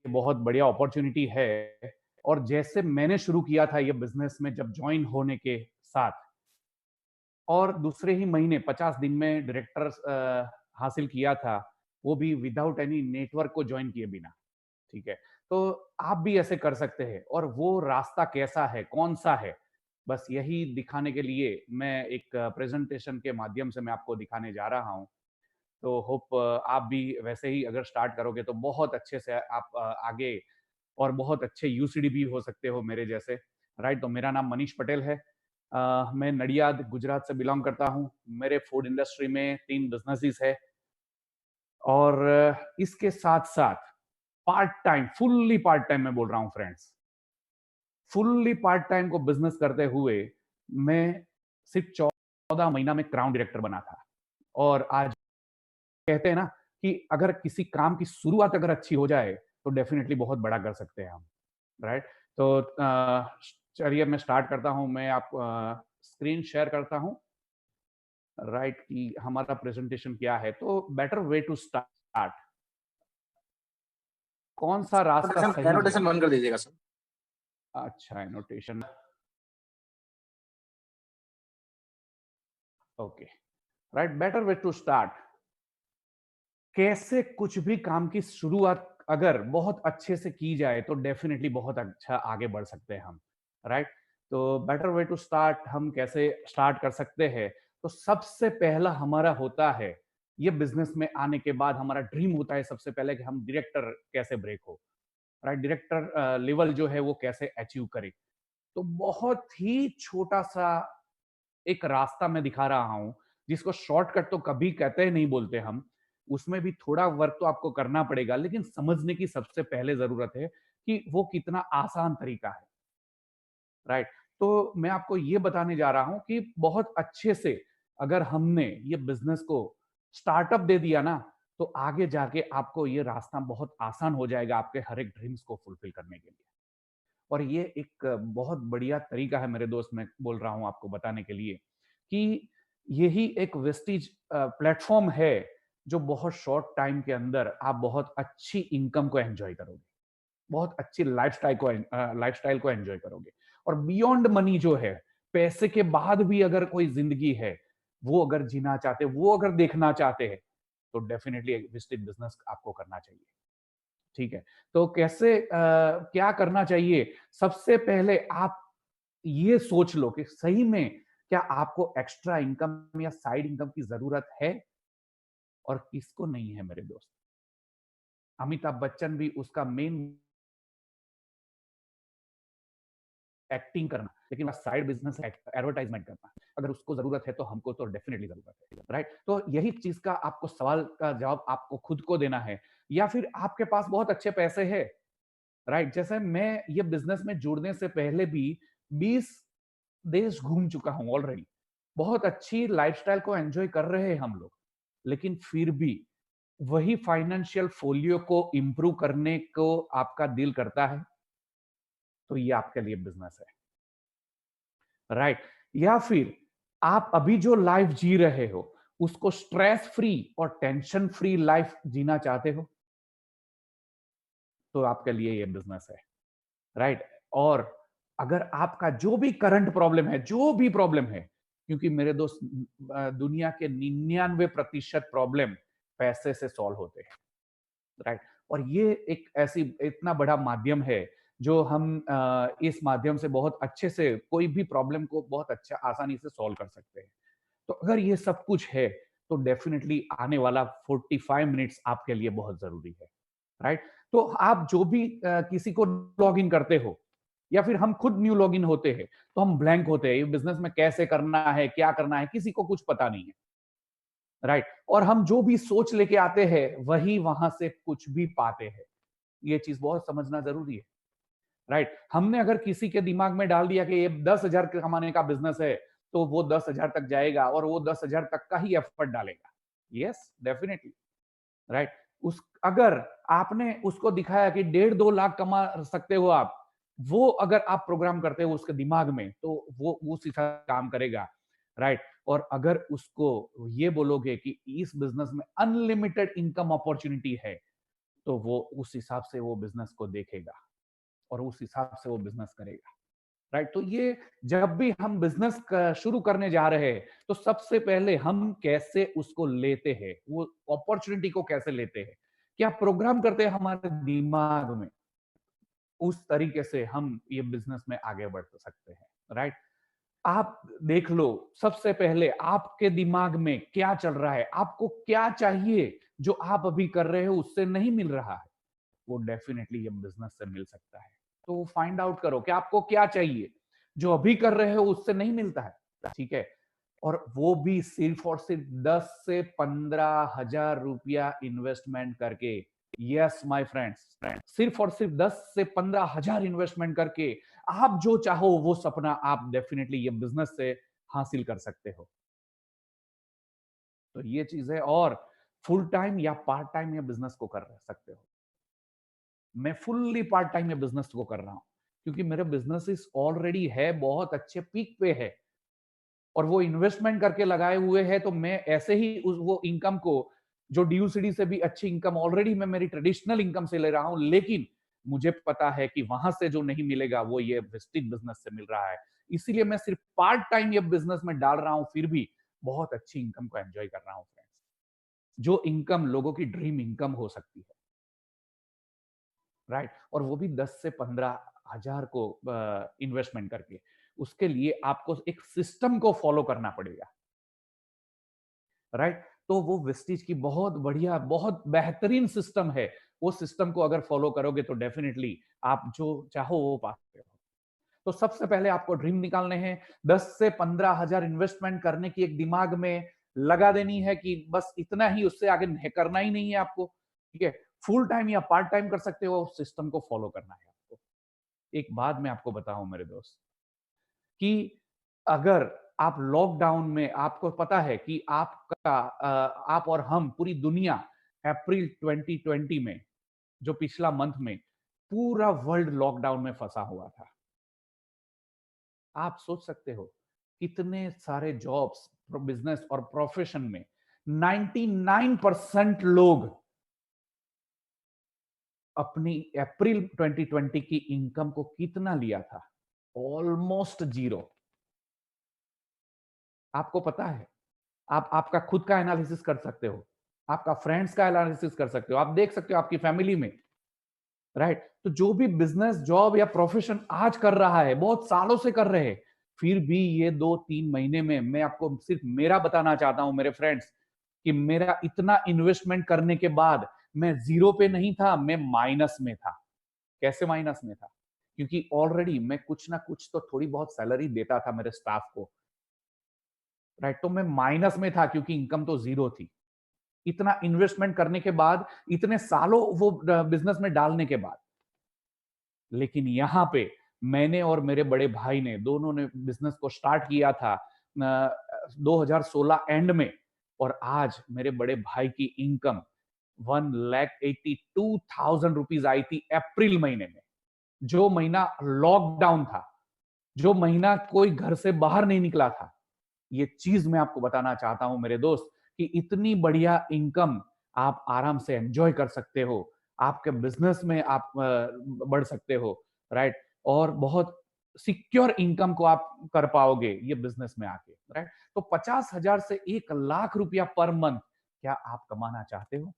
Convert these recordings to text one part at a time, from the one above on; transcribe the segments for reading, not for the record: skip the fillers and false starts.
बहुत बढ़िया अपॉर्चुनिटी है। और जैसे मैंने शुरू किया था ये बिजनेस में जब ज्वाइन होने के साथ, और दूसरे ही महीने 50 दिन में डायरेक्टर हासिल किया था, वो भी विदाउट एनी नेटवर्क को ज्वाइन किए बिना। ठीक है, तो आप भी ऐसे कर सकते हैं। और वो रास्ता कैसा है, कौन सा है, बस यही दिखाने के लिए मैं एक प्रेजेंटेशन के माध्यम से मैं आपको दिखाने जा रहा हूँ। तो होप आप भी वैसे ही अगर स्टार्ट करोगे तो बहुत अच्छे से आप आगे और बहुत अच्छे यूसीडी भी हो सकते हो मेरे जैसे। राइट, तो मेरा नाम मनीष पटेल है। मैं नडियाद गुजरात से बिलोंग करता हूँ। मेरे फूड इंडस्ट्री में 3 बिजनेसेस है। और इसके साथ साथ part time, fully part time मैं बोल रहा हूँ फ्रेंड्स, फुल्ली पार्ट टाइम को बिजनेस करते हुए मैं सिर्फ 14 महीना में क्राउन डायरेक्टर बना था। और आज कहते हैं ना कि अगर किसी काम की शुरुआत अगर अच्छी हो जाए तो डेफिनेटली बहुत बड़ा कर सकते हैं हम। राइट, तो चलिए मैं स्टार्ट करता हूं। मैं आप स्क्रीन शेयर करता हूं। राइट, कि हमारा प्रेजेंटेशन क्या है, तो बेटर वे टू स्टार्ट, कौन सा रास्ता एनोटेशन सही है। एनोटेशन बंद कर दीजिएगा सर। अच्छा, annotation, okay. Right, better way to start, कैसे कुछ भी काम की शुरुआत अगर बहुत अच्छे से की जाए तो डेफिनेटली बहुत अच्छा आगे बढ़ सकते हैं हम। राइट, तो बेटर वे टू स्टार्ट, हम कैसे स्टार्ट कर सकते हैं। तो सबसे पहला हमारा होता है, ये बिजनेस में आने के बाद हमारा ड्रीम होता है सबसे पहले कि हम डायरेक्टर कैसे ब्रेक हो। राइट, डायरेक्टर लेवल जो है वो कैसे अचीव करे। तो बहुत ही छोटा सा एक रास्ता मैं दिखा रहा हूं, जिसको शॉर्टकट तो कभी कहते नहीं बोलते हम। उसमें भी थोड़ा वर्क तो आपको करना पड़ेगा, लेकिन समझने की सबसे पहले जरूरत है कि वो कितना आसान तरीका है। राइट, तो मैं आपको ये बताने जा रहा हूं कि बहुत अच्छे से अगर हमने ये बिजनेस को स्टार्टअप दे दिया ना, तो आगे जाके आपको ये रास्ता बहुत आसान हो जाएगा आपके हर एक ड्रीम्स को फुलफिल करने के लिए। और ये एक बहुत बढ़िया तरीका है मेरे दोस्त, मैं बोल रहा हूं आपको बताने के लिए कि यही एक वेस्टीज प्लेटफॉर्म है जो बहुत शॉर्ट टाइम के अंदर आप बहुत अच्छी इनकम को एंजॉय करोगे, बहुत अच्छी लाइफस्टाइल को एंजॉय करोगे। और बियॉन्ड मनी जो है, पैसे के बाद भी अगर कोई जिंदगी है, वो अगर जीना चाहते, वो अगर देखना चाहते हैं, तो डेफिनेटली विस्टिज बिजनेस आपको करना चाहिए। ठीक है, तो कैसे क्या करना चाहिए। सबसे पहले आप ये सोच लो कि सही में क्या आपको एक्स्ट्रा इनकम या साइड इनकम की जरूरत है, और किसको नहीं है मेरे दोस्त। अमिताभ बच्चन भी उसका मेन एक्टिंग करना, लेकिन साइड बिजनेस एडवर्टाइजमेंट करना। अगर उसको जरूरत है तो हमको तो डेफिनेटली जरूरत है। राइट, तो यही चीज का आपको सवाल का जवाब आपको खुद को देना है। या फिर आपके पास बहुत अच्छे पैसे हैं। राइट, जैसे मैं ये बिजनेस में जुड़ने से पहले भी 20 देश घूम चुका हूं ऑलरेडी। बहुत अच्छी लाइफस्टाइल को एंजॉय कर रहे हैं हम लोग, लेकिन फिर भी वही फाइनेंशियल फोलियो को इंप्रूव करने को आपका दिल करता है, तो ये आपके लिए बिजनेस है। राइट, या फिर आप अभी जो लाइफ जी रहे हो उसको स्ट्रेस फ्री और टेंशन फ्री लाइफ जीना चाहते हो, तो आपके लिए ये बिजनेस है। राइट, और अगर आपका जो भी करंट प्रॉब्लम है, जो भी प्रॉब्लम है, क्योंकि मेरे दोस्त दुनिया के 99% प्रॉब्लम पैसे से सॉल्व होते हैं। राइट, और ये एक ऐसी इतना बड़ा माध्यम है जो हम इस माध्यम से बहुत अच्छे से कोई भी प्रॉब्लम को बहुत अच्छा आसानी से सॉल्व कर सकते हैं। तो अगर ये सब कुछ है, तो डेफिनेटली आने वाला 45 मिनट्स आपके लिए बहुत जरूरी है। राइट, तो आप जो भी किसी को लॉग इन करते हो, या फिर हम खुद न्यू लॉग इन होते हैं, तो हम ब्लैंक होते हैं। ये बिजनेस में कैसे करना है, क्या करना है, किसी को कुछ पता नहीं है। राइट, और हम जो भी सोच लेके आते हैं वही वहां से कुछ भी पाते हैं। ये चीज बहुत समझना जरूरी है। राइट, हमने अगर किसी के दिमाग में डाल दिया कि ये 10,000 कमाने का बिजनेस है, तो वो 10,000 तक जाएगा और वो 10,000 तक का ही एफर्ट डालेगा। Yes, definitely. राइट, उस अगर आपने उसको दिखाया कि 1.5-2 लाख कमा सकते हो आप, वो अगर आप प्रोग्राम करते हो उसके दिमाग में, तो वो उस हिसाब से काम करेगा। राइट, और अगर उसको ये बोलोगे कि इस बिजनेस में अनलिमिटेड इनकम अपॉर्चुनिटी है, तो वो उस हिसाब से वो बिजनेस को देखेगा और उस हिसाब से वो बिजनेस करेगा, राइट? तो ये जब भी हम बिजनेस शुरू करने जा रहे हैं, तो सबसे पहले हम कैसे उसको लेते हैं, वो अपॉर्चुनिटी को कैसे लेते हैं, क्या प्रोग्राम करते हैं हमारे दिमाग में, उस तरीके से हम ये बिजनेस में आगे बढ़ सकते हैं, राइट? आप देख लो, सबसे पहले आपके दिमाग में क्या चल रहा है, आपको क्या चाहिए जो आप अभी कर रहे हो उससे नहीं मिल रहा है, वो डेफिनेटली ये बिजनेस से मिल सकता है। तो फाइंड आउट करो कि आपको क्या चाहिए जो अभी कर रहे हो उससे नहीं मिलता है, ठीक है? और वो भी सिर्फ और सिर्फ 10 से 15,000 रुपया इन्वेस्टमेंट करके। यस माय फ्रेंड्स, सिर्फ और सिर्फ 10 से 15,000 इन्वेस्टमेंट करके आप जो चाहो वो सपना आप डेफिनेटली ये बिजनेस से हासिल कर सकते हो। तो ये चीज है। और फुल टाइम या पार्ट टाइम ये बिजनेस को कर सकते हो। मैं फुल्ली पार्ट टाइम ये बिजनेस को कर रहा हूं क्योंकि मेरे बिजनेस ऑलरेडी है, बहुत अच्छे पीक पे है और वो इन्वेस्टमेंट करके लगाए हुए हैं, तो मैं ऐसे ही उस वो इनकम को, जो डीयूसीडी से भी अच्छी इनकम ऑलरेडी मैं मेरी ट्रेडिशनल इनकम से ले रहा हूं, लेकिन मुझे पता है कि वहां से जो नहीं मिलेगा वो ये वेस्टिज बिजनेस से मिल रहा है। इसीलिए मैं सिर्फ पार्ट टाइम ये बिजनेस में डाल रहा हूं, फिर भी बहुत अच्छी इनकम को एंजॉय कर रहा हूं फ्रेंड्स, जो इनकम लोगों की ड्रीम इनकम हो सकती है, राइट? और वो भी 10 से 15,000 को इन्वेस्टमेंट करके। उसके लिए आपको एक सिस्टम को फॉलो करना पड़ेगा, राइट? तो वो वेस्टिज की बहुत बढ़िया, बहुत बेहतरीन सिस्टम है। वो सिस्टम को अगर फॉलो करोगे तो डेफिनेटली आप जो चाहो वो पा सकते हो। तो सबसे पहले आपको ड्रीम निकालने हैं, 10 से 15,000 इन्वेस्टमेंट करने की एक दिमाग में लगा देनी है कि बस इतना ही, उससे आगे करना ही नहीं है आपको, ठीक है? फुल टाइम या पार्ट टाइम कर सकते हो, सिस्टम को फॉलो करना है आपको। एक बात मैं आपको बताऊं मेरे दोस्त, कि अगर आप लॉकडाउन में, आपको पता है कि आप और हम पूरी दुनिया अप्रैल 2020 में, जो पिछला मंथ में पूरा वर्ल्ड लॉकडाउन में फंसा हुआ था। आप सोच सकते हो कितने सारे जॉब्स, बिजनेस और प्रोफेशन में 99% लोग अपनी अप्रैल 2020 की इनकम को कितना लिया था? Almost zero. आपको पता है, आप आपका खुद का एनालिसिस कर सकते हो, आपका फ्रेंड्स का एनालिसिस कर सकते हो, आप देख सकते हो आपकी फैमिली में, राइट? तो जो भी बिजनेस, जॉब या प्रोफेशन आज कर रहा है, बहुत सालों से कर रहे हैं, फिर भी ये 2-3 महीने में, मैं आपको सिर्फ मेरा बताना चाहता हूं मेरे फ्रेंड्स, कि मेरा इतना इन्वेस्टमेंट करने के बाद मैं जीरो पे नहीं था, मैं माइनस में था। कैसे माइनस में था? क्योंकि ऑलरेडी मैं कुछ ना कुछ तो थोड़ी बहुत सैलरी देता था मेरे स्टाफ को, राइट? तो मैं माइनस में था क्योंकि इनकम तो जीरो थी। इतना इन्वेस्टमेंट करने के बाद, इतने सालों वो बिजनेस में डालने के बाद। लेकिन यहाँ पे मैंने और मेरे बड़े भाई ने, दोनों ने बिजनेस को स्टार्ट किया था 2016 एंड में, और आज मेरे बड़े भाई की इनकम 1,82,000 आई थी अप्रैल महीने में, जो महीना लॉकडाउन था, जो महीना कोई घर से बाहर नहीं निकला था। ये चीज मैं आपको बताना चाहता हूं मेरे दोस्त, कि इतनी बढ़िया इनकम आप आराम से एंजॉय कर सकते हो, आपके बिजनेस में आप बढ़ सकते हो, राइट? और बहुत सिक्योर इनकम को आप कर पाओगे ये बिजनेस में आके, राइट? तो 50,000 से 1 लाख रुपया पर मंथ क्या आप कमाना चाहते हो?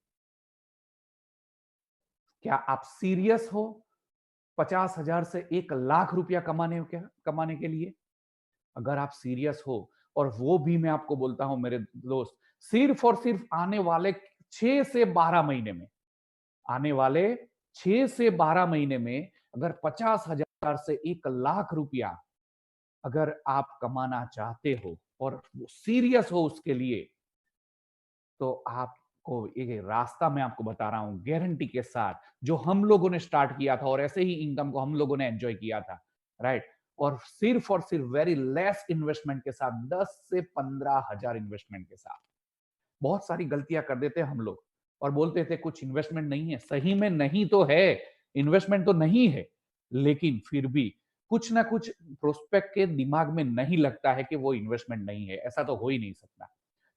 क्या आप सीरियस हो 50,000 से 1 लाख रुपया कमाने के लिए? अगर आप सीरियस हो, और वो भी मैं आपको बोलता हूं मेरे दोस्त, सिर्फ और सिर्फ आने वाले 6 से 12 महीने में, आने वाले 6 से 12 महीने में अगर 50,000 से 1 लाख रुपया अगर आप कमाना चाहते हो और सीरियस हो उसके लिए, तो आपको एक रास्ता मैं आपको बता रहा हूं गारंटी के साथ, जो हम लोगों ने स्टार्ट किया था और ऐसे ही इनकम को हम लोगों ने एंजॉय किया था, राइट? और सिर्फ वेरी लेस इन्वेस्टमेंट के साथ, 10 से 15,000 इन्वेस्टमेंट के साथ। बहुत सारी गलतियां कर देते हम लोग और बोलते थे कुछ इन्वेस्टमेंट नहीं है। सही में नहीं तो है, इन्वेस्टमेंट तो नहीं है, लेकिन फिर भी कुछ ना कुछ प्रोस्पेक्ट के दिमाग में नहीं लगता है कि वो इन्वेस्टमेंट नहीं है, ऐसा तो हो ही नहीं सकता।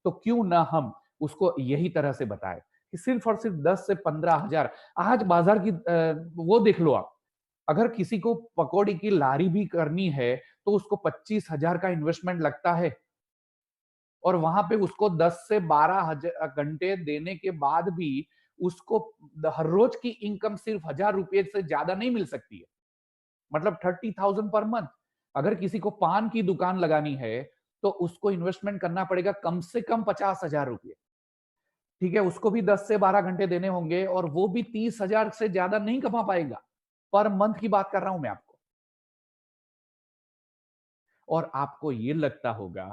तो क्यों ना हम उसको यही तरह से बताएं कि सिर्फ और सिर्फ 10 से 15,000। आज बाजार की वो देख लो आप, अगर किसी को पकौड़ी की लारी भी करनी है तो उसको 25,000 का इन्वेस्टमेंट लगता है, और वहां पे उसको 10 से 12 घंटे देने के बाद भी उसको हर रोज की इनकम सिर्फ 1,000 रुपए से ज्यादा नहीं मिल सकती है, मतलब 30,000 पर मंथ। अगर किसी को पान की दुकान लगानी है तो उसको इन्वेस्टमेंट करना पड़ेगा कम से कम 50,000 रुपए। ठीक है, उसको भी 10 से 12 घंटे देने होंगे और वो भी 30,000 से ज्यादा नहीं कमा पाएगा। पर मंथ की बात कर रहा हूं मैं आपको। और आपको ये लगता होगा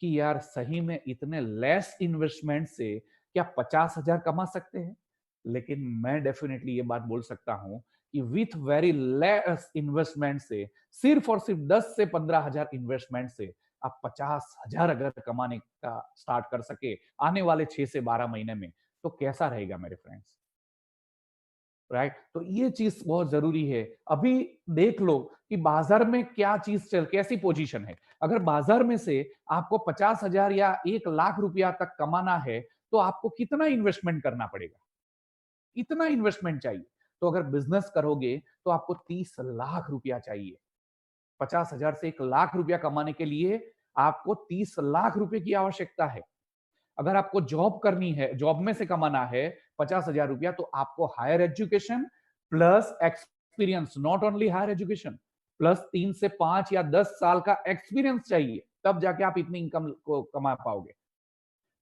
कि यार सही में इतने लेस इन्वेस्टमेंट से क्या 50,000 कमा सकते हैं? लेकिन मैं डेफिनेटली ये बात बोल सकता हूं कि विथ वेरी लेस इन्वेस्टमेंट से, सिर्फ और सिर्फ 10 से 15,000 इन्वेस्टमेंट से आप 50,000 अगर कमाने का स्टार्ट कर सके आने वाले 6 से 12 महीने में, तो कैसा रहेगा मेरे फ्रेंड्स? राइट? तो ये चीज बहुत जरूरी है। अभी देख लो कि बाजार में क्या चीज चल, कैसी पोजीशन है। अगर बाजार में से आपको 50,000 या 1 लाख रुपया तक कमाना है तो आपको कितना इन्वेस्टमेंट करना पड़ेगा? इतना इन्वेस्टमेंट चाहिए। तो अगर बिजनेस करोगे तो आपको 30 लाख रुपया चाहिए। 50,000 से 1 लाख रुपया कमाने के लिए आपको 30 लाख रुपए की आवश्यकता है। अगर आपको जॉब करनी है, जॉब में से कमाना है 50,000 रुपया, तो आपको higher education plus experience, not only higher education, plus 3 से 5 या 10 साल का एक्सपीरियंस चाहिए, तब जाके आप इतनी इनकम को कमा पाओगे।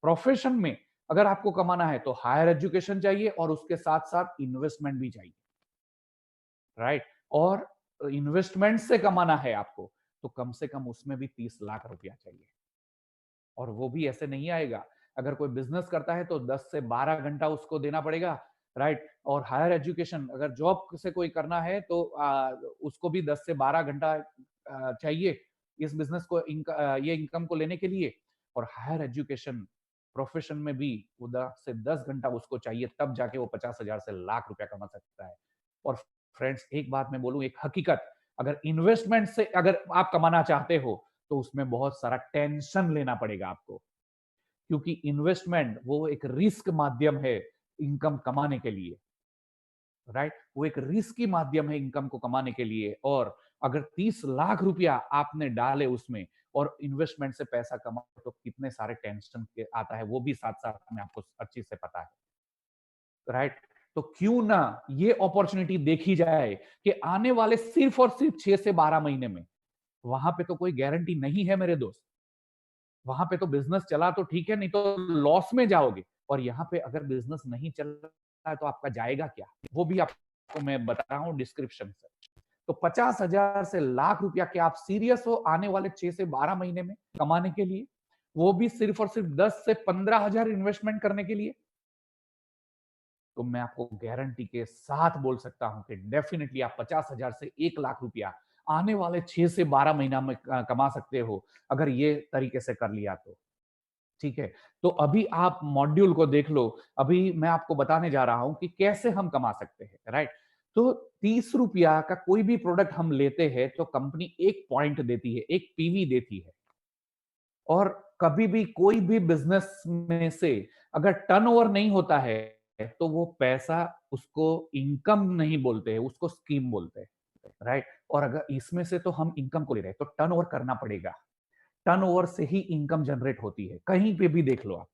प्रोफेशन में अगर आपको कमाना है तो हायर एजुकेशन चाहिए और उसके साथ साथ इन्वेस्टमेंट भी चाहिए, राइट? और इन्वेस्टमेंट से कमाना है आपको तो कम से कम उसमें भी 30 लाख रुपया चाहिए। और वो भी ऐसे नहीं आएगा। अगर कोई बिजनेस करता है तो 10 से 12 घंटा उसको देना पड़ेगा, राइट? और हायर एजुकेशन अगर जॉब से कोई करना है तो उसको भी 10 से 12 घंटा चाहिए इस बिजनेस को ये इनकम को लेने के लिए। और हायर एजुकेशन प्रोफेशन में भी वो 10 से 10 घंटा उसको चाहिए, तब जाके वो 50,000 से लाख रुपया कमा सकता है। और फ्रेंड्स एक बात मैं बोलूं, एक हकीकत, अगर इन्वेस्टमेंट से अगर आप कमाना चाहते हो तो उसमें बहुत सारा टेंशन लेना पड़ेगा आपको, क्योंकि इन्वेस्टमेंट वो एक रिस्क माध्यम है इनकम कमाने के लिए, राइट? वो एक रिस्की माध्यम है इनकम को कमाने के लिए। और अगर 30 लाख रुपया आपने डाले उसमें और इन्वेस्टमेंट से पैसा कमाओ तो कितने सारे टेंशन के आता है, वो भी साथ साथ में आपको अच्छी से पता है, राइट? तो क्यों ना ये अपॉर्चुनिटी देखी जाए कि आने वाले सिर्फ और सिर्फ 6 से 12 महीने में, वहां पे तो कोई गारंटी नहीं है मेरे दोस्त। वहां पे तो बिजनेस चला तो ठीक है, नहीं तो लॉस में जाओगे। और यहाँ पे अगर बिजनेस नहीं चल रहा है तो आपका जाएगा क्या, वो भी आपको मैं बता रहा हूँ डिस्क्रिप्शन से। तो 50,000 से लाख रुपया, क्या आप सीरियस हो आने वाले 6 से 12 महीने में कमाने के लिए, वो भी सिर्फ और सिर्फ 10 से 15,000 इन्वेस्टमेंट करने के लिए? तो मैं आपको गारंटी के साथ बोल सकता हूं कि डेफिनेटली आप 50,000 से 1 लाख रुपया आने वाले 6 से 12 महीना में कमा सकते हो, अगर ये तरीके से कर लिया तो। ठीक है? तो अभी आप मॉड्यूल को देख लो। अभी मैं आपको बताने जा रहा हूं कि कैसे हम कमा सकते हैं, राइट? तो 30 रुपया का कोई भी प्रोडक्ट हम लेते हैं तो कंपनी एक पॉइंट देती है, एक पीवी देती है। और कभी भी कोई भी बिजनेस में से अगर टर्नओवर नहीं होता है तो वो पैसा उसको इनकम नहीं बोलते हैं, उसको स्कीम बोलते हैं, राइट? और अगर इसमें से तो हम इनकम को ले रहे हैं तो टर्नओवर करना पड़ेगा। टर्नओवर से ही इनकम जनरेट होती है, कहीं पे भी देख लो आप।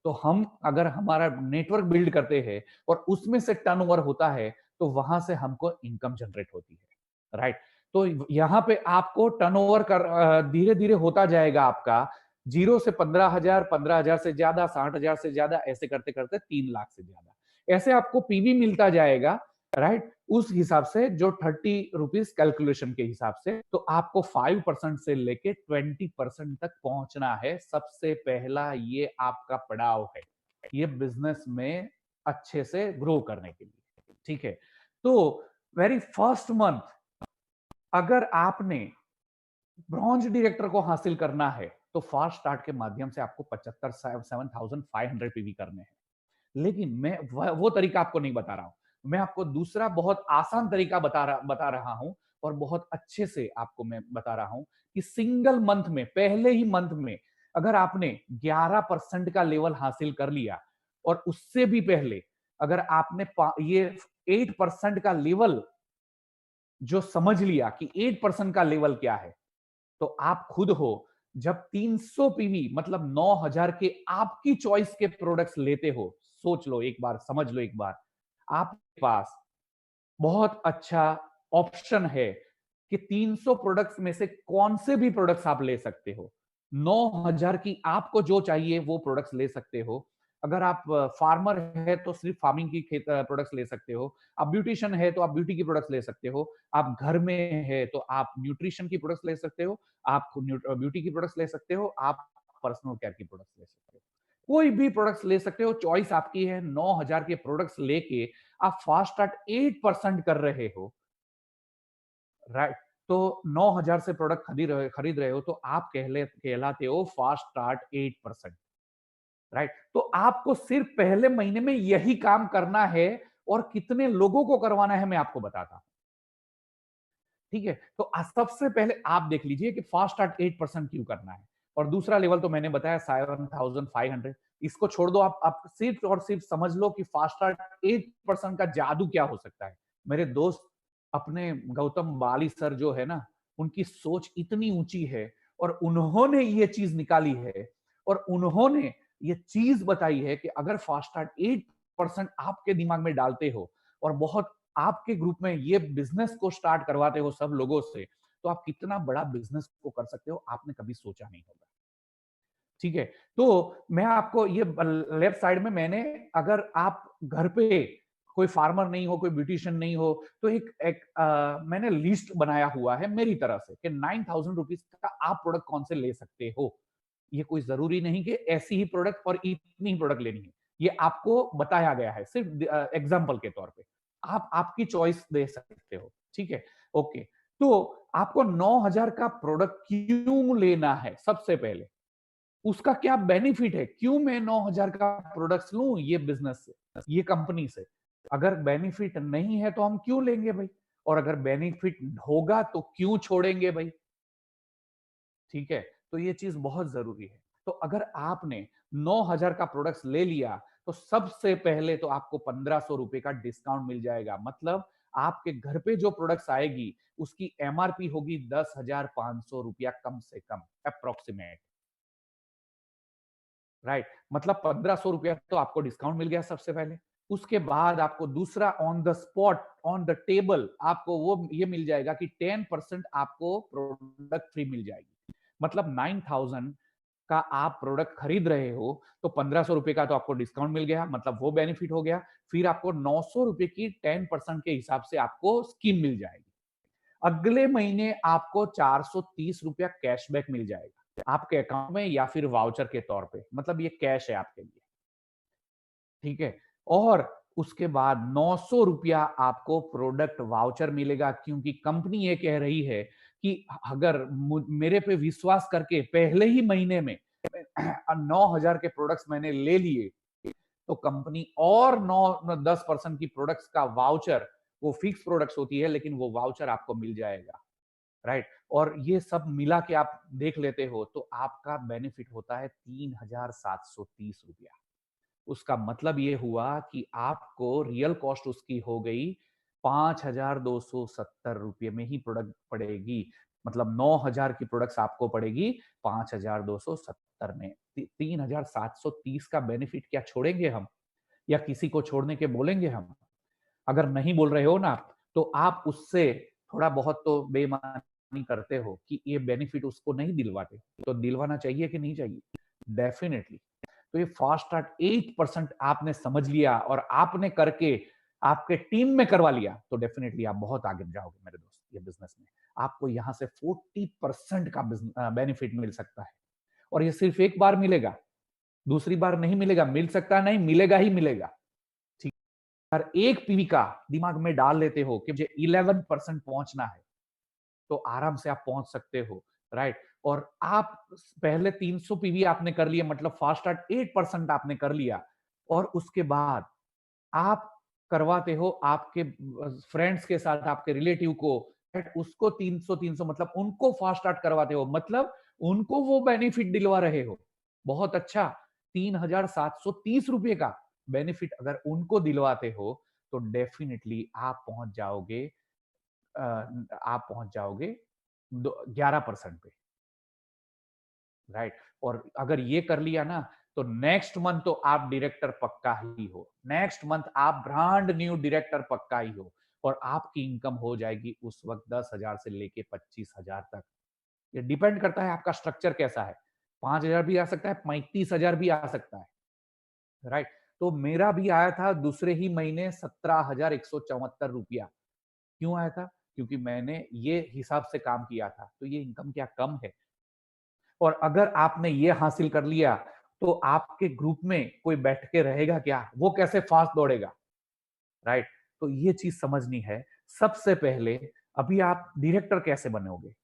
तो हम अगर हमारा नेटवर्क बिल्ड करते हैं और उसमें से टर्नओवर होता है तो वहां से हमको इनकम जनरेट होती है, राइट? तो यहाँ पे आपको टर्नओवर कर धीरे धीरे होता जाएगा आपका, 0 से 15,000, 15,000 से ज्यादा, 60,000 से ज्यादा, ऐसे करते करते 3 लाख से ज्यादा, ऐसे आपको पीवी मिलता जाएगा, राइट? उस हिसाब से जो 30 रुपीज कैलकुलेशन के हिसाब से, तो आपको 5% से लेके 20% तक पहुंचना है। सबसे पहला ये आपका पड़ाव है ये बिजनेस में अच्छे से ग्रो करने के लिए, ठीक है? तो वेरी फर्स्ट मंथ अगर आपने ब्रॉन्ज डायरेक्टर को हासिल करना है तो फास्ट स्टार्ट के माध्यम से आपको 75 7,500 पीवी करने हैं। लेकिन मैं वो तरीका आपको नहीं बता रहा हूं, मैं आपको दूसरा बहुत आसान तरीका बता रहा हूं। और बहुत अच्छे से आपको मैं बता रहा हूं कि सिंगल मंथ में, पहले ही मंथ में अगर आपने 11% का लेवल हासिल कर लिया और उससे भी पहले अगर आपने ये 8% का लेवल जो समझ लिया कि 8% का लेवल क्या है, तो आप खुद हो जब 300 पीवी मतलब 9000 के आपकी चॉइस के प्रोडक्ट्स लेते हो, सोच लो एक बार, समझ लो एक बार, आपके पास बहुत अच्छा ऑप्शन है कि 300 प्रोडक्ट्स में से कौन से भी प्रोडक्ट्स आप ले सकते हो। 9000 की आपको जो चाहिए वो प्रोडक्ट्स ले सकते हो। अगर आप फार्मर है तो सिर्फ फार्मिंग की प्रोडक्ट्स ले सकते हो। आप ब्यूटिशियन है तो आप ब्यूटी की प्रोडक्ट्स ले सकते हो। आप घर में है तो आप न्यूट्रिशन की प्रोडक्ट्स ले सकते हो। आप ब्यूटी की प्रोडक्ट्स ले सकते हो। आप पर्सनल केयर की प्रोडक्ट्स ले सकते हो। कोई भी प्रोडक्ट्स ले सकते हो, चॉइस आपकी है। 9000 के प्रोडक्ट्स लेके आप फास्ट स्टार्ट 8% कर रहे हो, राइट? तो 9000 से प्रोडक्ट खरीद रहे हो तो आप कहलाते हो फास्ट स्टार्ट 8%, राइट? तो आपको सिर्फ पहले महीने में यही काम करना है और कितने लोगों को करवाना है मैं आपको बताता हूं। ठीक है? तो सबसे पहले आप देख लीजिए कि फास्ट स्टार्ट 8% क्यों करना है। और दूसरा लेवल तो मैंने बताया 7500, इसको छोड़ दो, आप सिर्फ और सिर्फ समझ लो कि फास्ट स्टार्ट 8% का जादू क्या हो सकता है। मेरे दोस्त अपने गौतम बाली सर जो है ना, उनकी सोच इतनी ऊंची है और उन्होंने ये चीज निकाली है और उन्होंने ये चीज बताई है कि अगर फास्ट स्टार्ट 8% आपके दिमाग में डालते हो और बहुत आपके ग्रुप में ये बिजनेस को स्टार्ट करवाते हो सब लोगों से, तो आप कितना बड़ा बिजनेस को कर सकते हो आपने कभी सोचा नहीं होगा। ठीक है? तो मैं आपको ये लेफ्ट साइड में मैंने, अगर आप घर पे कोई फार्मर नहीं हो, कोई ब्यूटिशियन नहीं हो, तो मैंने लिस्ट बनाया हुआ है मेरी तरफ से कि 9000 रुपीज का आप प्रोडक्ट कौन से ले सकते हो। ये कोई जरूरी नहीं कि ऐसी ही प्रोडक्ट और इतनी ही प्रोडक्ट लेनी है। ये आपको बताया गया है सिर्फ एग्जाम्पल के तौर पे। आप आपकी चॉइस दे सकते हो। ठीक है? ओके। तो आपको 9000 का प्रोडक्ट क्यों लेना है सबसे पहले, उसका क्या बेनिफिट है, क्यों मैं 9000 का प्रोडक्ट्स लूं ये बिजनेस से, ये कंपनी से। अगर बेनिफिट नहीं है तो हम क्यों लेंगे भाई, और अगर बेनिफिट होगा तो क्यों छोड़ेंगे भाई। ठीक है? तो ये चीज बहुत जरूरी है। तो अगर आपने 9000 का प्रोडक्ट्स ले लिया तो सबसे पहले तो आपको 1500 रुपए का डिस्काउंट मिल जाएगा। मतलब आपके घर पे जो प्रोडक्ट्स आएगी उसकी एमआरपी होगी 10,500 रुपया कम से कम, अप्रोक्सीमेट, राइट? मतलब 1500 रुपया तो आपको डिस्काउंट मिल गया सबसे पहले। उसके बाद आपको दूसरा on the spot, on the table आपको वो ये मिल जाएगा कि 10% आपको प्रोडक्ट फ्री मिल जाएगी। मतलब 9000 का आप प्रोडक्ट खरीद रहे हो तो 1500 रुपए का तो आपको डिस्काउंट मिल गया, मतलब वो बेनिफिट हो गया। फिर आपको 900 रुपए की 10% के हिसाब से आपको स्कीम मिल जाएगी। अगले महीने आपको 430 रुपया कैशबैक मिल जाएगा आपके अकाउंट में या फिर वाउचर के तौर पे, मतलब ये कैश है आपके लिए। ठीक है? और उसके बाद 900 रुपया आपको प्रोडक्ट वाउचर मिलेगा, क्योंकि कंपनी ये कह रही है कि अगर मेरे पे विश्वास करके पहले ही महीने में 9000 के प्रोडक्ट्स मैंने ले लिए तो कंपनी और 9-10% की प्रोडक्ट्स का वाउचर, वो फिक्स प्रोडक्ट्स होती है लेकिन वो वाउचर आपको मिल जाएगा, राइट? और ये सब मिला के आप देख लेते हो तो आपका बेनिफिट होता है 3730 रुपया। उसका मतलब ये हुआ कि आपको रियल कॉस्ट उसकी हो गई 5270 रुपये में ही प्रोडक्ट पड़ेगी। मतलब 9000 की प्रोडक्ट्स आपको पड़ेगी 5270 में। 3730 का बेनिफिट क्या छोड़ेंगे हम, या किसी को छोड़ने के बोलेंगे हम? अगर नहीं बोल रहे हो ना, तो आप उससे थोड़ा बहुत तो बेईमानी करते हो कि ये बेनिफिट उसको नहीं दिलवाते। तो दिलवाना चाहिए कि नहीं चाहिए? डेफिनेटली। तो ये फास्ट स्टार्ट 8% आपने समझ लिया और आपने करके आपके टीम में करवा लिया तो डेफिनेटली आप बहुत आगे जाओगे मेरे दोस्त ये बिजनेस में। आपको यहाँ से 40% का बेनिफिट मिल सकता है और ये सिर्फ एक बार मिलेगा, दूसरी बार नहीं मिलेगा। मिल सकता नहीं, मिलेगा ही मिलेगा। ठीक। हर एक पीवी का दिमाग में डाल लेते हो कि मुझे 11% पहुंचना है तो आराम से आप पहुंच सकते हो, राइट? और आप पहले 300 पीवी आपने कर लिया, मतलब फास्ट स्टार्ट 8% आपने कर लिया और उसके बाद आप करवाते हो आपके फ्रेंड्स के साथ, आपके रिलेटिव को, राइट? उसको 300 मतलब उनको फास्ट स्टार्ट करवाते हो, मतलब उनको वो बेनिफिट दिलवा रहे हो। बहुत अच्छा, 3730 रुपए का बेनिफिट अगर उनको दिलवाते हो तो डेफिनेटली आप पहुंच जाओगे 11% पे, राइट। और अगर ये कर लिया ना तो नेक्स्ट मंथ तो आप डायरेक्टर पक्का ही हो, नेक्स्ट मंथ आप ब्रांड न्यू डायरेक्टर पक्का ही हो, और आपकी इनकम हो जाएगी उस वक्त 10,000 से लेके 25,000 तक। ये डिपेंड करता है आपका स्ट्रक्चर कैसा है। 5,000 भी आ सकता है, 35,000 भी आ सकता है, राइट। तो मेरा भी आया था दूसरे ही महीने 17,174 रुपया। क्यों आया था? क्योंकि मैंने ये हिसाब से काम किया था। तो ये इनकम क्या कम है? और अगर आपने ये हासिल कर लिया तो आपके ग्रुप में कोई बैठ के रहेगा क्या? वो कैसे फास्ट दौड़ेगा, राइट। तो ये चीज समझनी है। सबसे पहले अभी आप डायरेक्टर कैसे बनोगे?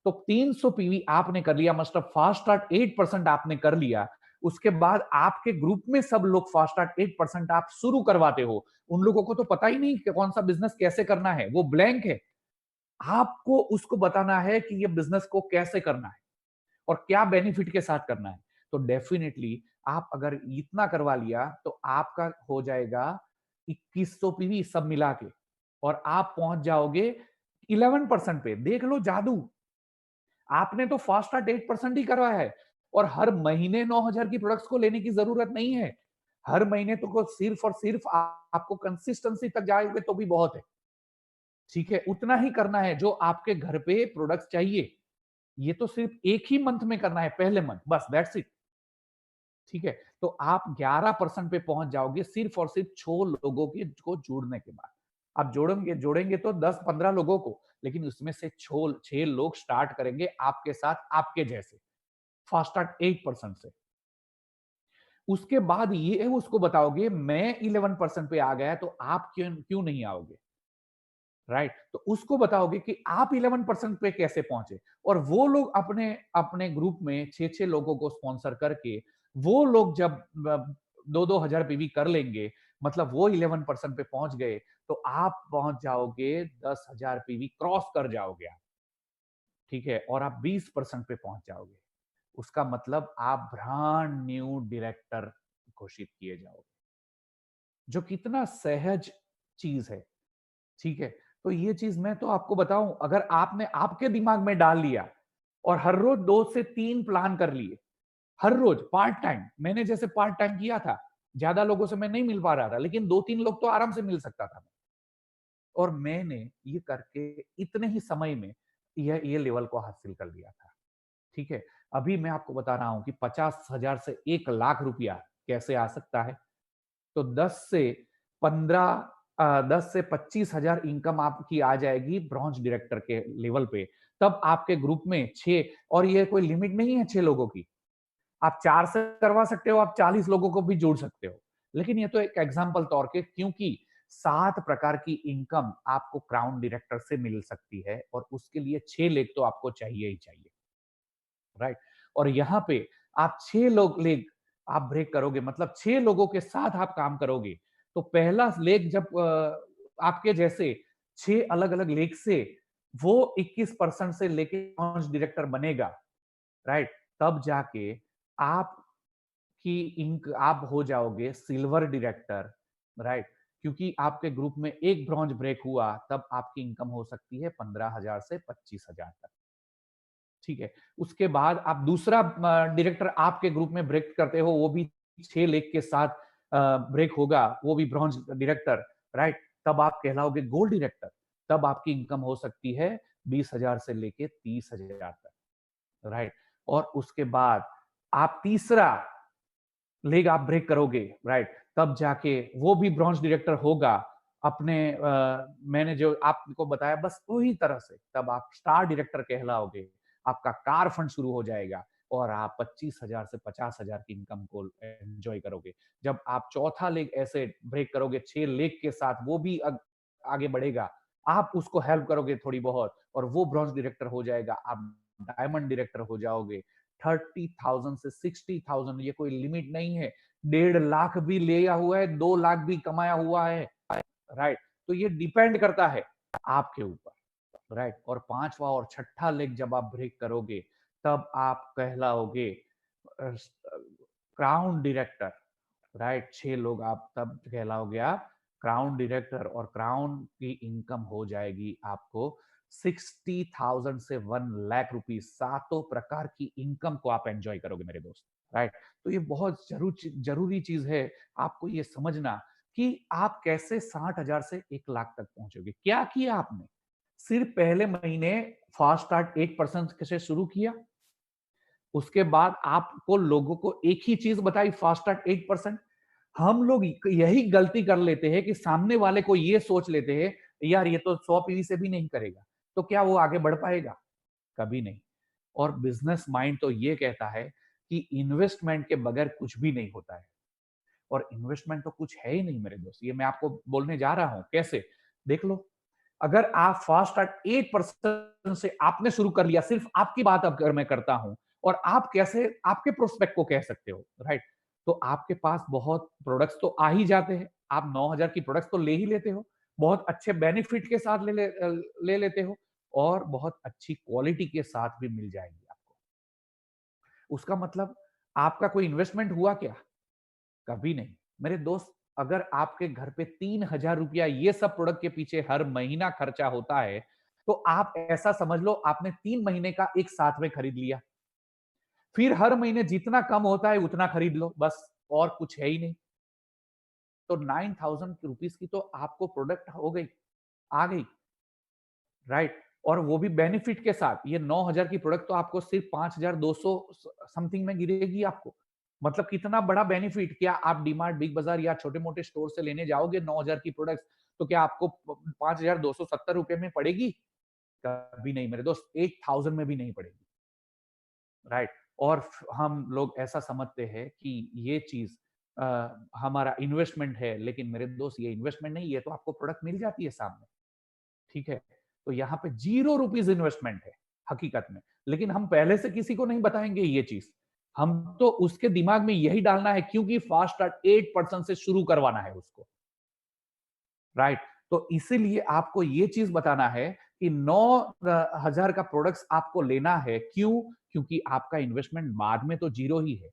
तो 300 पीवी आपने कर लिया, मतलब फास्ट स्टार्ट 8% आपने कर लिया। उसके बाद आपके ग्रुप में सब लोग फास्ट स्टार्ट 8% आप शुरू करवाते हो। उन लोगों को तो पता ही नहीं कि कौन सा बिजनेस कैसे करना है, वो ब्लैंक है। आपको उसको बताना है कि ये बिजनेस को कैसे करना है और क्या बेनिफिट के साथ करना है। तो डेफिनेटली आप अगर इतना करवा लिया तो आपका हो जाएगा 2100 पीवी सब मिला के, और आप पहुंच जाओगे 11% पे। देख लो जादू। आपने तो फास्ट स्टार्ट 8% ही करवाया है, और हर महीने 9,000 की प्रोडक्ट्स को लेने की जरूरत नहीं है। हर महीने तो को सिर्फ और सिर्फ आपको कंसिस्टेंसी तक जाओगे तो भी बहुत है, ठीक है। उतना ही करना है जो आपके घर पे प्रोडक्ट्स चाहिए। ये तो सिर्फ एक ही मंथ में करना है, पहले मंथ, बस दैट्स इट, ठीक है। तो आप 11% पे पहुंच जाओगे सिर्फ और सिर्फ 6 लोगों के को जोड़ने के बाद। आप जोड़ेंगे जोड़ेंगे तो 10-15 लोगों को, लेकिन उसमें से 6 लोग स्टार्ट करेंगे आपके साथ, आपके जैसे फास्ट स्टार्ट 8% से। उसके बाद ये उसको बताओगे मैं 11% पे आ गया, तो आप क्यों क्यों नहीं आओगे, राइट। तो उसको बताओगे कि आप 11% पे कैसे पहुंचे, और वो लोग अपने अपने ग्रुप में 6-6 लोगों को स्पॉन्सर करके वो लोग जब 2-2 हजार पीवी कर लेंगे, मतलब वो 11% पे पहुंच गए, तो आप पहुंच जाओगे 10,000 पीवी क्रॉस कर जाओगे आप, ठीक है। और आप 20% पे पहुंच जाओगे, उसका मतलब आप ब्रांड न्यू डायरेक्टर घोषित किए जाओगे, जो कितना सहज चीज है, ठीक है। तो ये चीज मैं तो आपको बताऊं, अगर आपने आपके दिमाग में डाल लिया और हर रोज 2 से 3 प्लान कर लिए, हर रोज पार्ट टाइम, मैंने जैसे पार्ट टाइम किया था, ज्यादा लोगों से मैं नहीं मिल पा रहा था, लेकिन 2-3 लोग तो आराम से मिल सकता था। और मैंने ये करके इतने ही समय में ये लेवल को हासिल कर लिया था, ठीक है। अभी मैं आपको बता रहा हूं कि 50,000 से 1 लाख रुपया कैसे आ सकता है। तो 10 से 25,000 इनकम आपकी आ जाएगी ब्रॉन्ज डायरेक्टर के लेवल पे। तब आपके ग्रुप में 6, और ये कोई लिमिट नहीं है 6 लोगों की, आप 4 से करवा सकते हो, आप 40 लोगों को भी जोड़ सकते हो। लेकिन ये तो एक एग्जाम्पल तौर के, क्योंकि 7 प्रकार की इनकम आपको क्राउन डायरेक्टर से मिल सकती है, और उसके लिए 6 लेग तो आपको चाहिए ही चाहिए, राइट। और यहाँ पे आप 6 लोग लेग आप ब्रेक करोगे, मतलब 6 लोगों के साथ आप काम करोगे। तो पहला लेग जब आपके जैसे 6 अलग-अलग लेग से वो 21% से लेके लॉन्च डायरेक्टर बनेगा, राइट? तब जाके आप हो जाओगे सिल्वर डायरेक्टर, राइट? क्योंकि आपके ग्रुप में एक ब्रॉन्ज ब्रेक हुआ, तब आपकी इनकम हो सकती है 15,000 से 25,000 तक। ठीक है। उसके बाद आप दूसरा डायरेक्टर आपके ग्रुप में ब्रेक करते हो, वो भी 6 लेग के साथ ब्रेक होगा, वो भी ब्रॉन्ज डायरेक्टर, राइट? तब आप कहलाओगे गोल्ड डायरेक्टर। तब आपकी इनकम हो सकती है 20,000 से लेके 30,000 तक, राइट? और उसके बाद आप तीसरा लेग आप ब्रेक करोगे, राइट? तब जाके वो भी ब्रॉन्ज डायरेक्टर होगा। अपने मैंने जो आपको बताया बस वही तरह से, तब आप स्टार डायरेक्टर कहलाओगे। आपका कार फंड शुरू हो जाएगा, और आप 25,000 से 50,000 की इनकम को एंजॉय करोगे। जब आप चौथा लेग ऐसे ब्रेक करोगे 6 लेग के साथ, वो भी आगे बढ़ेगा। आप उसको हेल्प करोगे थोड़ी बहुत, और वो ब्रॉन्ज डायरेक्टर हो जाएगा। आप डायमंड डायरेक्टर हो जाओगे। 30,000 से 60,000, ये कोई लिमिट नहीं है। 1.5 लाख भी लिया हुआ है, 2 लाख भी कमाया हुआ है, राइट? तो ये डिपेंड करता है आपके ऊपर, राइट? और पांचवा और छठा लेग जब आप ब्रेक करोगे, तब आप कहलाओगे क्राउन डायरेक्टर, राइट? 6 लोग आप तब कहलाओगे आप क्राउन डायरेक्टर, और क्राउन की इनकम हो जाएगी आपको 60,000 से 1 लाख रुपीस, सातों प्रकार की इनकम को आप एंजॉय करोगे मेरे दोस्त, राइट? तो ये बहुत जरूरी चीज है आपको ये समझना कि आप कैसे 60,000 से 1 लाख तक पहुंचोगे। क्या किया आपने? सिर्फ पहले महीने फास्ट स्टार्ट 8% से शुरू किया, उसके बाद आपको लोगों को एक ही चीज बताई, फास्ट स्टार्ट 8%। हम लोग यही गलती कर लेते हैं कि सामने वाले को ये सोच लेते हैं, यार ये तो 100 पीवी से भी नहीं करेगा, तो क्या वो आगे बढ़ पाएगा? कभी नहीं। और बिजनेस माइंड तो ये कहता है कि इन्वेस्टमेंट के बगैर कुछ भी नहीं होता है, और इन्वेस्टमेंट तो कुछ है ही नहीं मेरे दोस्त। ये मैं आपको बोलने जा रहा हूं कैसे, देख लो। अगर आप फास्ट स्टार्ट 8% से आपने शुरू कर लिया, सिर्फ आपकी बात अगर मैं करता हूं, और आप कैसे आपके प्रोस्पेक्ट को कह सकते हो, राइट? तो आपके पास बहुत प्रोडक्ट्स तो आ ही जाते हैं, आप 9,000 की प्रोडक्ट्स तो ले ही लेते हो, बहुत अच्छे बेनिफिट के साथ ले लेते हो, और बहुत अच्छी क्वालिटी के साथ भी मिल जाएंगी आपको। उसका मतलब आपका कोई इन्वेस्टमेंट हुआ क्या? कभी नहीं। मेरे दोस्त, अगर आपके घर पे 3,000 रुपया ये सब प्रोडक्ट के पीछे हर महीना खर्चा होता है, तो आप ऐसा समझ लो आपने 3 महीने का एक साथ में खरीद लिया। फिर हर महीने जितना कम होता है उतना खरीद लो, बस, और कुछ है ही नहीं। तो 9,000 रुपीज की तो आपको प्रोडक्ट हो गई, आ गई, राइट? और वो भी बेनिफिट के साथ। ये 9,000 की प्रोडक्ट तो आपको सिर्फ 5,200 समथिंग में गिरेगी आपको। मतलब कितना बड़ा बेनिफिट। क्या आप डीमार्ट, बिग बाजार या छोटे मोटे स्टोर से लेने जाओगे 9,000 की प्रोडक्ट, तो क्या आपको 5,270 रुपए में पड़ेगी? कभी नहीं मेरे दोस्त, 8,000 में भी नहीं पड़ेगी, राइट? और हम लोग ऐसा समझते हैं कि ये चीज हमारा इन्वेस्टमेंट है, लेकिन मेरे दोस्त ये इन्वेस्टमेंट नहीं, ये तो आपको प्रोडक्ट मिल जाती है सामने, ठीक है? तो यहाँ पे 0 रुपीज़ इन्वेस्टमेंट है हकीकत में। लेकिन हम पहले से किसी को नहीं बताएँगे ये चीज़। हम तो उसके दिमाग में यही डालना है, क्योंकि फास्ट स्टार्ट 8% से शुरू करवाना है उसको, राइट? तो इसीलिए आपको ये चीज़ बताना है कि 9,000 का प्रोडक्ट्स आपको लेना है। क्यों? क्योंकि आपका इन्वेस्टमेंट बाद में तो 0 ही है,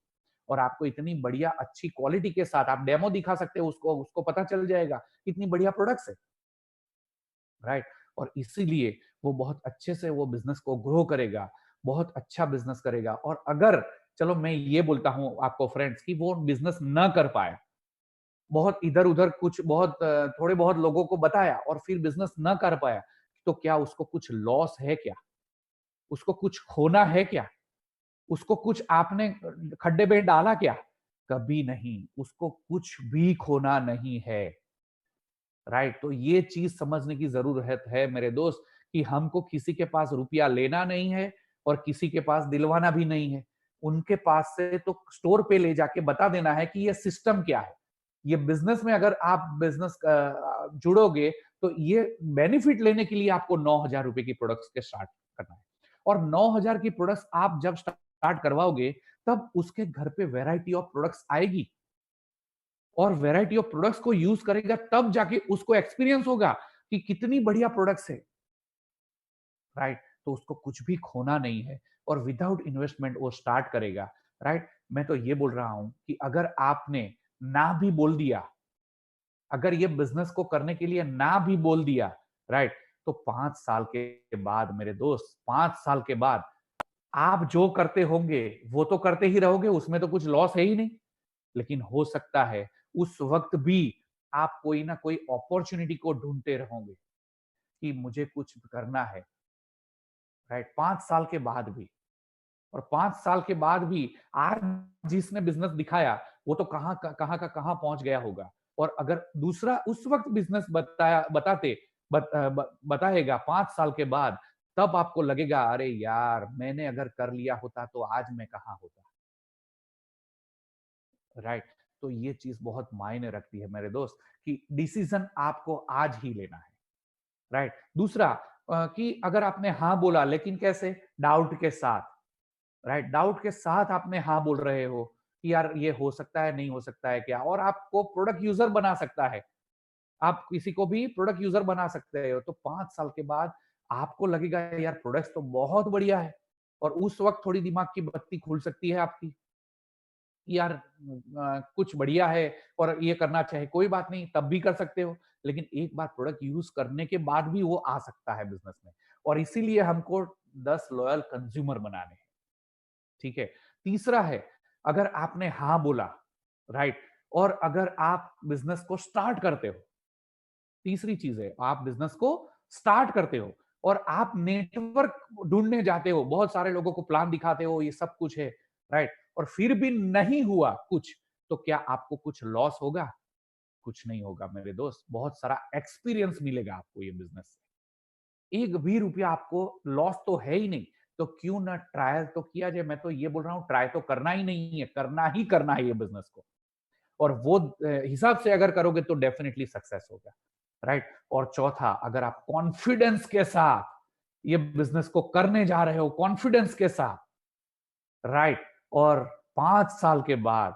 और आपको इतनी बढ़िया अच्छी क्वालिटी के साथ आप डेमो दिखा सकते हो उसको, उसको पता चल जाएगा कितनी बढ़िया प्रोडक्ट्स है। राइट? और इसीलिए वो बहुत अच्छे से वो बिज़नेस को ग्रो करेगा, बहुत अच्छा बिज़नेस करेगा। और अगर, चलो मैं ये बोलता हूँ आपको फ्रेंड्स, कि वो बिज़नेस ना कर पाया, बहुत इधर-उधर कुछ बहुत थोड़े बहुत लोगों को बताया और फिर बिज़नेस ना कर पाया, तो क्या उसको कुछ लॉस है क्या? उसको कुछ खोना है क्या? उसको कुछ आपने खड्डे में डाला क्या? कभी नहीं, उसको कुछ भी खोना नहीं है। राइट? तो ये चीज समझने की जरूरत है मेरे दोस्त, कि हमको किसी के पास रुपया लेना नहीं है, और किसी के पास दिलवाना भी नहीं है। उनके पास से तो स्टोर पे ले जाके बता देना है कि ये सिस्टम क्या है। ये बिजनेस में अगर आप बिजनेस जुड़ोगे, तो ये बेनिफिट लेने के लिए आपको 9,000 रुपए की प्रोडक्ट्स के स्टार्ट करना है। और 9,000 की प्रोडक्ट्स आप जब स्टार्ट करवाओगे, तब उसके घर पे वैरायटी ऑफ प्रोडक्ट्स आएगी, और वैरायटी ऑफ प्रोडक्ट्स को यूज करेगा, तब जाके उसको एक्सपीरियंस होगा कि कितनी बढ़िया प्रोडक्ट्स है, राइट? तो उसको कुछ भी खोना नहीं है, और विदाउट इन्वेस्टमेंट वो स्टार्ट करेगा, राइट? मैं तो ये बोल रहा हूं कि अगर आपने ना भी बोल दिया, अगर ये बिजनेस को करने के लिए ना भी बोल दिया, राइट, तो 5 साल के बाद मेरे दोस्त, 5 साल के बाद आप जो करते होंगे वो तो करते ही रहोगे, उसमें तो कुछ लॉस है ही नहीं। लेकिन हो सकता है उस वक्त भी आप कोई ना कोई अपॉर्चुनिटी को ढूंढते रहोगे कि मुझे कुछ करना है, राइट? 5 साल के बाद भी, और 5 साल के बाद भी आज जिसने बिजनेस दिखाया, वो तो कहाँ का कहाँ पहुंच गया होगा। और अगर दूसरा उस वक्त बिजनेस बताएगा 5 साल के बाद, तब आपको लगेगा, अरे यार मैंने अगर कर लिया होता तो आज मैं कहाँ होता, राइट? तो ये चीज बहुत मायने रखती है मेरे दोस्त, कि डिसीजन आपको आज ही लेना है, राइट? दूसरा, कि अगर आपने हाँ बोला, लेकिन कैसे? डाउट के साथ, राइट? डाउट के साथ आपने हाँ बोल रहे हो कि यार ये हो सकता है, नहीं हो सकता है क्या, और आपको प्रोडक्ट यूजर बना सकता है। आप किसी को भी प्रोडक्ट यूजर बना सकते हो। तो 5 साल के बाद आपको लगेगा यार प्रोडक्ट्स तो बहुत बढ़िया है, और उस वक्त थोड़ी दिमाग की बत्ती खुल सकती है आपकी, यार कुछ बढ़िया है और ये करना चाहिए, कोई बात नहीं, तब भी कर सकते हो। लेकिन एक बार प्रोडक्ट यूज करने के बाद भी वो आ सकता है बिजनेस में, और इसीलिए हमको 10 लॉयल कंज्यूमर बनाने हैं। ठीक है। तीसरा है, अगर आपने हाँ बोला, राइट, और अगर आप बिजनेस को स्टार्ट करते हो, तीसरी चीज है, आप बिजनेस को स्टार्ट करते हो और आप नेटवर्क ढूंढने जाते हो, बहुत सारे लोगों को प्लान दिखाते हो, ये सब कुछ है, राइट, और फिर भी नहीं हुआ कुछ, तो क्या आपको कुछ लॉस होगा? कुछ नहीं होगा मेरे दोस्त, बहुत सारा एक्सपीरियंस मिलेगा आपको ये बिजनेस से। एक भी रुपया आपको लॉस तो है ही नहीं, तो क्यों ना ट्रायल तो किया जाए। मैं तो ये बोल रहा हूं, ट्राई तो करना ही नहीं है, करना ही करना है ये बिजनेस को, और वो हिसाब से अगर करोगे तो डेफिनेटली सक्सेस होगा, राइट। और चौथा, अगर आप कॉन्फिडेंस के साथ ये बिजनेस को करने जा रहे हो, कॉन्फिडेंस के साथ, राइट, और 5 साल के बाद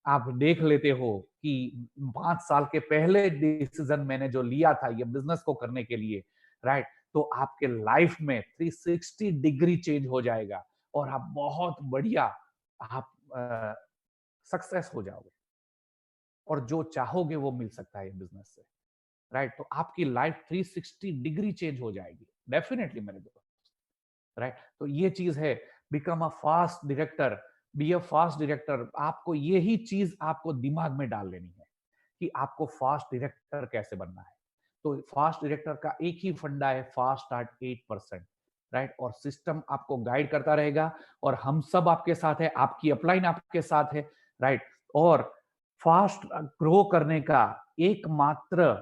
आप देख लेते हो कि 5 साल के पहले डिसीजन मैंने जो लिया था ये बिजनेस को करने के लिए, राइट, तो आपके लाइफ में 360 डिग्री चेंज हो जाएगा और आप बहुत बढ़िया, आप सक्सेस हो जाओगे, और जो चाहोगे वो मिल सकता है ये बिजनेस से, राइट। तो आपकी लाइफ 360 डिग्री चेंज हो जाएगी डेफिनेटली मेरे दोस्त, राइट। तो ये चीज है, become a fast director, be a fast director. आपको यही चीज आपको दिमाग में डाल लेनी है कि आपको फास्ट डायरेक्टर कैसे बनना है। तो फास्ट डायरेक्टर का एक ही फंडा है, फास्ट स्टार्ट 8%, राइट, और सिस्टम आपको गाइड करता रहेगा, और हम सब आपके साथ है, आपकी अपलाइन आपके साथ है, राइट। और फास्ट ग्रो करने का एकमात्र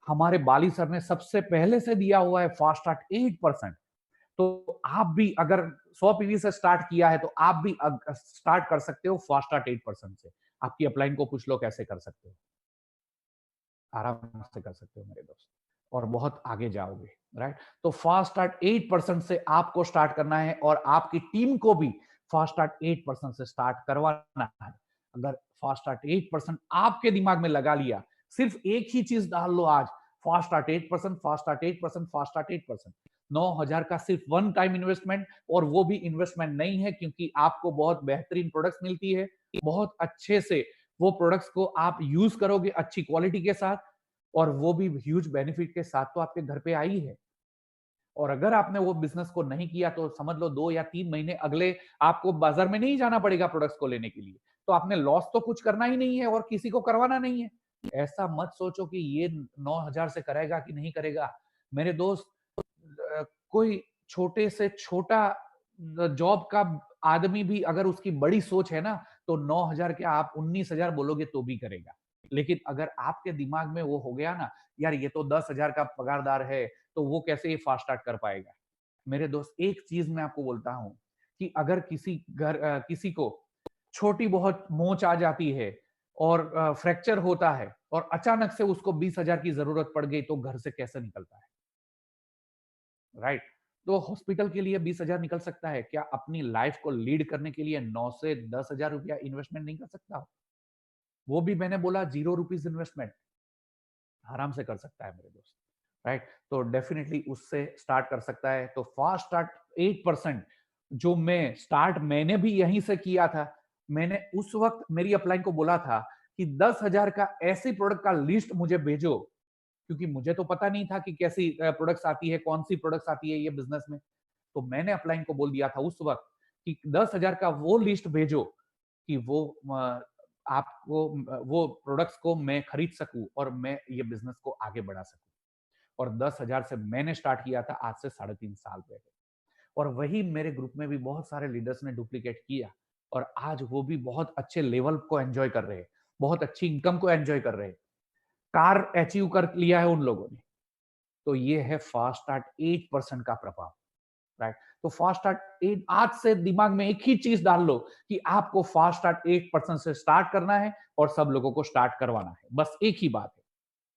हमारे बाली सर ने सबसे पहले से दिया हुआ है, फास्ट स्टार्ट 8%। तो आप भी अगर 100 पीवी से स्टार्ट किया है, तो आप भी स्टार्ट कर सकते हो फास्ट स्टार्ट 8% से। आपकी अपलाइन को पूछ लो कैसे कर सकते हो, आराम से कर सकते हो मेरे दोस्त, और बहुत आगे जाओगे, राइट। तो फास्ट स्टार्ट 8% से आपको स्टार्ट करना है, और आपकी टीम को भी फास्ट स्टार्ट 8% से स्टार्ट करवाना है। अगर फास्ट स्टार्ट 8% आपके दिमाग में लगा लिया, सिर्फ एक ही चीज डाल लो आज, fast start 8%, fast start 8%, fast start 8%, 9,000 का सिर्फ वन टाइम इन्वेस्टमेंट, और वो भी इन्वेस्टमेंट नहीं है, क्योंकि आपको बहुत बेहतरीन प्रोडक्ट्स मिलती है, बहुत अच्छे से वो प्रोडक्ट्स को आप यूज करोगे अच्छी क्वालिटी के साथ, और वो भी ह्यूज बेनिफिट के साथ, तो आपके घर पे आई है। और अगर आपने वो बिजनेस को नहीं किया, तो समझ लो 2 या 3 महीने अगले आपको बाजार में नहीं जाना पड़ेगा प्रोडक्ट्स को लेने के लिए, तो आपने लॉस तो कुछ करना ही नहीं है और किसी को करवाना नहीं है। ऐसा मत सोचो कि ये 9,000 से करेगा कि नहीं करेगा मेरे दोस्त। कोई छोटे से छोटा जॉब का आदमी भी अगर उसकी बड़ी सोच है ना, तो 9,000 क्या आप 19,000 बोलोगे तो भी करेगा। लेकिन अगर आपके दिमाग में वो हो गया ना, यार ये तो 10,000 का पगारदार है, तो वो कैसे ये फास्ट स्टार्ट कर पाएगा। मेरे दोस्त, एक चीज मैं आपको बोलता हूं कि अगर किसी को छोटी बहुत मोच आ जाती है और फ्रैक्चर होता है, और अचानक से उसको 20,000 की जरूरत पड़ गई, तो घर से कैसे निकलता है, राइट। तो हॉस्पिटल के लिए 20,000 निकल सकता है, क्या अपनी लाइफ को लीड करने के लिए 9 से 10,000 रुपया इन्वेस्टमेंट नहीं कर सकता हो? वो भी मैंने बोला 0 रुपीज इन्वेस्टमेंट, आराम से कर सकता है मेरे दोस्त, राइट। तो डेफिनेटली उससे स्टार्ट कर सकता है। तो फास्ट स्टार्ट 8%, जो मैंने भी यहीं से किया था। मैंने उस वक्त मेरी अपलाइन को बोला था कि 10,000 का ऐसी प्रोडक्ट का लिस्ट मुझे भेजो, क्योंकि मुझे तो पता नहीं था कि कैसी प्रोडक्ट्स आती है, कौन सी प्रोडक्ट्स आती है ये बिजनेस में। तो मैंने अपलाइन को बोल दिया था उस वक्त कि 10,000 का वो लिस्ट भेजो कि वो आपको वो प्रोडक्ट्स को मैं खरीद सकूं और मैं ये बिजनेस को आगे बढ़ा सकूं। और 10,000 से मैंने स्टार्ट किया था, आज से 3.5 साल पहले। और वही मेरे ग्रुप में भी बहुत सारे लीडर्स ने डुप्लीकेट किया, और आज वो भी बहुत अच्छे लेवल को एंजॉय कर रहे हैं, बहुत अच्छी इनकम को एंजॉय कर रहे हैं, कार अचीव कर लिया है उन लोगों ने। तो ये है फास्ट स्टार्ट 8% का प्रभाव, राइट। तो फास्ट स्टार्ट 8, आज से दिमाग में एक ही चीज डाल लो कि आपको फास्ट स्टार्ट 8% से स्टार्ट करना है, और सब लोगों को स्टार्ट करवाना है, बस एक ही बात है।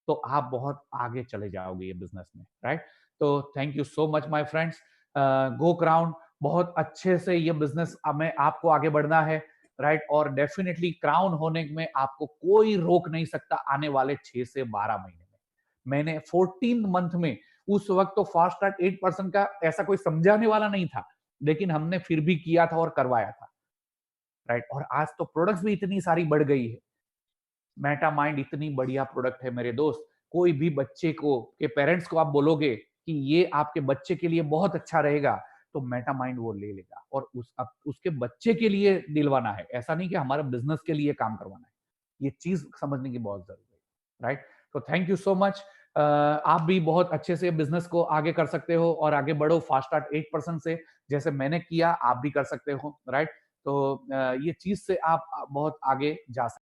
तो आप बहुत आगे चले जाओगे ये बिजनेस में, राइट। तो thank you so much my friends. Go crown, बहुत अच्छे से ये बिजनेस में आपको आगे बढ़ना है, राइट। और डेफिनेटली क्राउन होने में आपको कोई रोक नहीं सकता आने वाले 6 से 12 महीने में। मैंने 14 मंथ में, उस वक्त तो फास्ट ट्रैक 8% का ऐसा कोई समझाने वाला नहीं था, लेकिन हमने फिर भी किया था और करवाया था। राइट? और आज तो प्रोडक्ट्स भी इतनी सारी बढ़ गई है। मेटा माइंड इतनी बढ़िया प्रोडक्ट है मेरे दोस्त, कोई भी बच्चे को के पेरेंट्स को आप बोलोगे कि ये आपके बच्चे के लिए बहुत अच्छा रहेगा, तो मेटा माइंड वो ले लेगा और उसके बच्चे के लिए दिलवाना है, ऐसा नहीं कि हमारे बिजनेस के लिए काम करवाना है। ये चीज समझने की बहुत जरूरी है, राइट? तो थैंक यू सो मच। आप भी बहुत अच्छे से बिजनेस को आगे कर सकते हो और आगे बढ़ो फास्ट स्टार्ट 8% से, जैसे मैंने किया आप भी कर सकते हो, राइट? तो ये चीज से आप बहुत आगे जा सकते